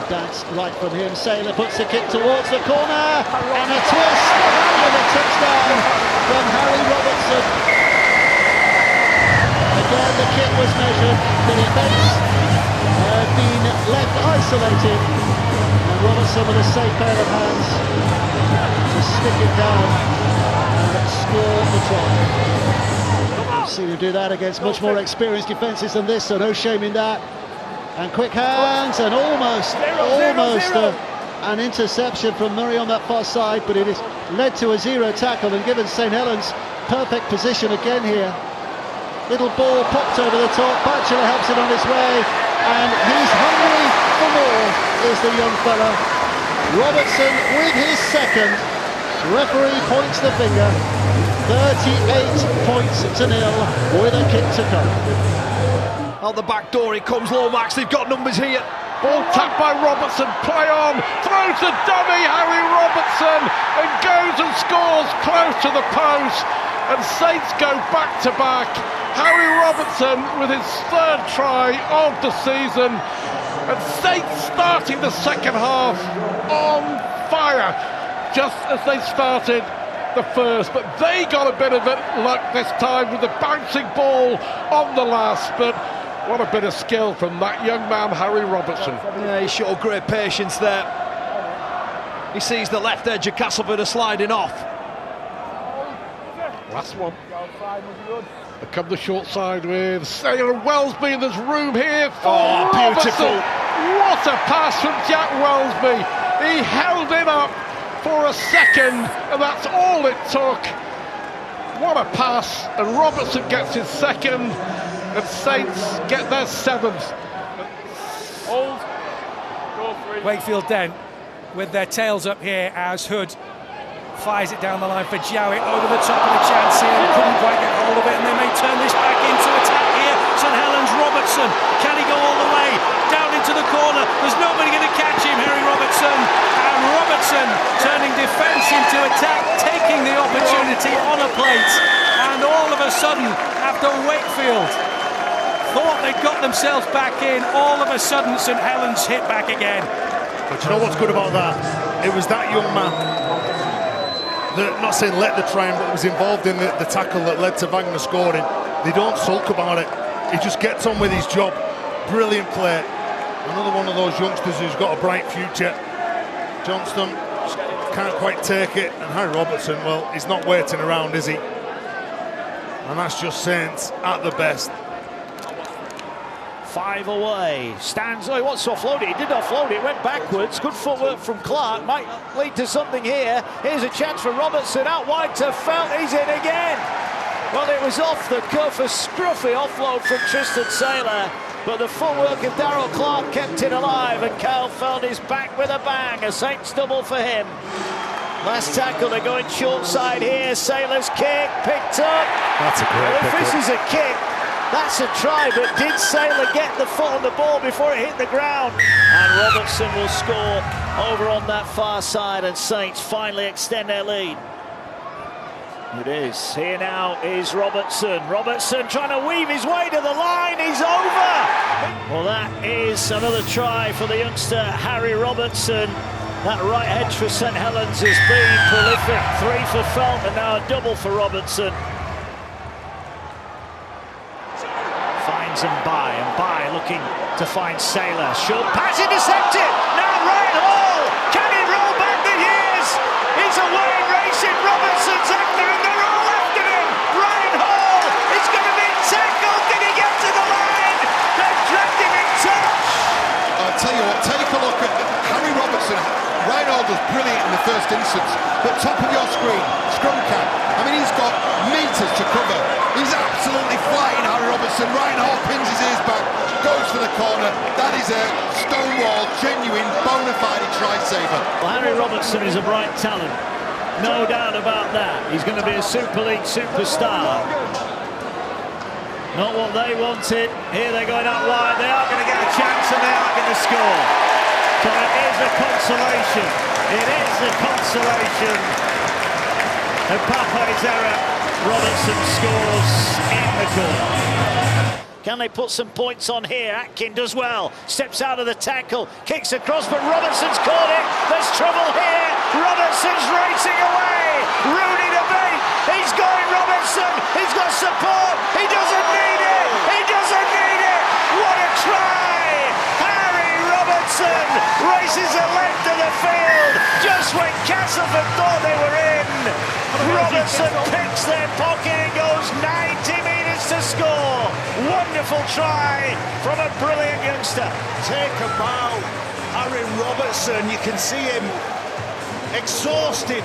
That's right from him. Saylor puts the kick towards the corner and a twist and a touchdown from Harry Robertson. Again, the kick was measured. The defence had been left isolated, and Robertson with a safe pair of hands to stick it down and score the try. You've seen him do that against much more experienced defences than this, so no shame in that. And quick hands, and almost an interception from Murray on that far side, but it has led to a zero tackle and given St Helens perfect position again here. Little ball popped over the top, Batchelor helps it on his way, and he's hungry for more, is the young fella. Robertson with his second. Referee points the finger. 38 points to nil with a kick to come. Out the back door, it comes Lomax, they've got numbers here. Ball tapped by Robertson, play on, throws the dummy, Harry Robertson, and goes and scores close to the post. And Saints go back to back. Harry Robertson with his third try of the season. And Saints starting the second half on fire, just as they started the first, but they got a bit of luck this time with the bouncing ball on the last. But what a bit of skill from that young man, Harry Robertson. Yeah, he showed great patience there. He sees the left edge of Castleford sliding off. Last one. They come the short side with Saylor Wellesby, and there's room here for Robertson. Beautiful. What a pass from Jack Wellesby. He held it up for a second, and that's all it took. What a pass, and Robertson gets his second, and Saints get their seventh. Hold. Go for it. Wakefield Dent with their tails up here as Hood fires it down the line for Jowett, over the top of the chance here, couldn't quite get hold of it, and they may turn this back into attack here. St Helens, Robertson, can he go all the way down into the corner? There's nobody going to catch him, Harry Robertson, and Robertson turning defence into attack, taking the opportunity on a plate, and all of a sudden, after Wakefield thought they'd got themselves back in, all of a sudden St Helens hit back again. But you know what's good about that? It was that young man that, not saying let the try, but was involved in the tackle that led to Wagner scoring. They don't sulk about it. He just gets on with his job. Brilliant play. Another one of those youngsters who's got a bright future. Johnston can't quite take it, and Harry Robertson, well, he's not waiting around, is he? And that's just Saints at the best. 5 away, stands, oh, he wants to offload it, he did offload it, went backwards, good footwork from Clark, might lead to something here. Here's a chance for Robertson, out wide to Felt, he's in again. Well, it was off the cuff, a scruffy offload from Tristan Saylor, but the footwork of Darryl Clark kept it alive, and Kyle Felt is back with a bang, a Saints double for him. Last tackle, they're going short side here, Saylor's kick, picked up. That's a great pick. If this is a kick, that's a try, but did Saylor get the foot on the ball before it hit the ground? And Robertson will score over on that far side, and Saints finally extend their lead. It is. Here now is Robertson. Robertson trying to weave his way to the line. He's over. Well, that is another try for the youngster Harry Robertson. That right edge for St Helens has been prolific. 3 for Felt and now a double for Robertson. Finds and by looking to find Saylor. Short pass intercepted. Now Ryan Hall. Can he roll back the years? He's away racing. Robertson's after him. They're all after him. Ryan Hall is going to be tackled. Did he get to the line? They've dragged him in touch. I'll tell you what, take a look at Harry Robertson. Ryan Hall was brilliant in the first instance, but top of your screen, scrum cap. I mean, he's got metres to cover. He's absolutely flying, Harry Robertson. Ryan Hall pins his ears back, goes for the corner. That is a stonewall, genuine, bona fide try-saver. Well, Harry Robertson is a bright talent. No doubt about that. He's going to be a Super League superstar. Not what they wanted. Here they're going out wide. They are going to get a chance and they are going to score. So it is a consolation. It is a consolation. And Papa's error. Robertson scores in the corner. Can they put some points on here? Atkin does well, steps out of the tackle, kicks across, but Robertson's caught it. There's trouble here. Robertson's racing away. Rooney to beat. He's going, Robertson. He's got support. He doesn't need it. He doesn't need it. What a try. Harry Robertson races the length of the field just when Castleford thought they were in. Robertson picks their pocket and goes 90 metres to score. Wonderful try from a brilliant youngster. Take a bow. Harry Robertson, you can see him exhausted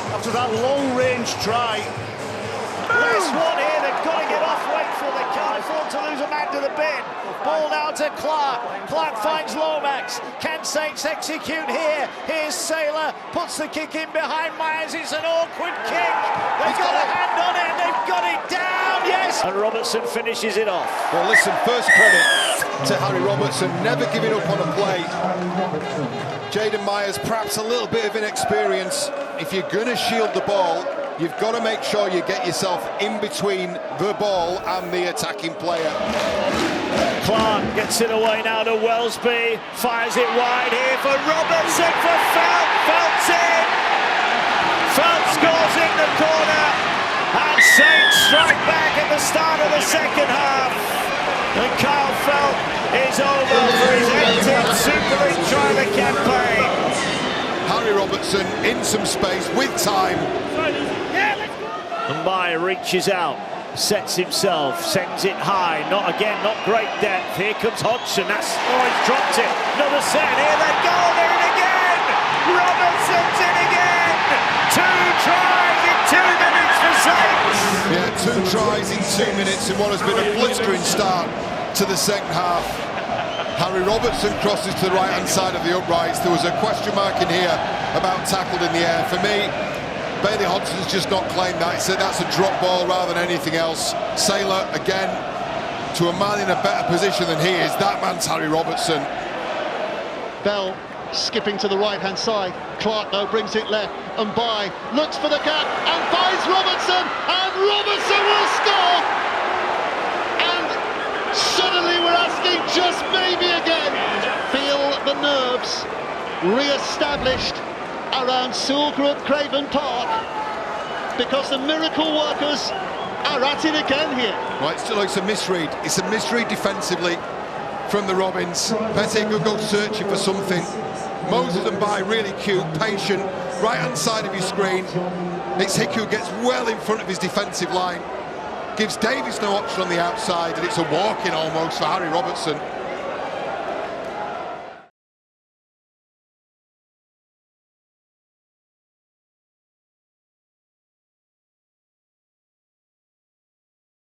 after that long-range try. Last one here, they've got to get off Wakefield. They can't afford to lose a man to the bin. Ball now to Clark. Clark finds Lomax. Can Saints execute here? Here's Saylor, puts the kick in behind Myers. It's an awkward kick. They've got a hand on it and they've got it down, yes! And Robertson finishes it off. Well, listen, first credit to Harry Robertson, never giving up on a play. Jaden Myers, perhaps a little bit of inexperience. If you're going to shield the ball, you've got to make sure you get yourself in between the ball and the attacking player. Clark gets it away now to Wellesby, fires it wide here for Robertson for Felt. Felt's in. Felt scores in the corner, and Saints strike back at the start of the second half. And Kyle Felt is over for his 18th Super League trial campaign. Harry Robertson in some space with time. And Meyer reaches out, sets himself, sends it high, not great depth. Here comes Hodgson, he's dropped it. Another set, here they go, they're in again! Robertson's in again! 2 tries in 2 minutes for Saints! Yeah, 2 tries in 2 minutes in what has been a blistering start to the second half. Harry Robertson crosses to the right-hand side of the uprights. There was a question mark in here about tackled in the air. For me, Bailey Hodgson's just not claimed that. He said that's a drop ball rather than anything else. Saylor, again, to a man in a better position than he is. That man's Harry Robertson. Bell skipping to the right-hand side. Clark, though, brings it left. And by, looks for the gap and finds Robertson. And Robertson will score! And suddenly we're asking just maybe again. Feel the nerves re-established around Sewell Group Craven Park, because the miracle workers are at it again here. Right, still it's a misread. It's a misread defensively from the Robins. Pete could go searching for something. Moses and Bai really cute, patient, right hand side of your screen. It's Hiku gets well in front of his defensive line, gives Davies no option on the outside, and it's a walk-in almost for Harry Robertson.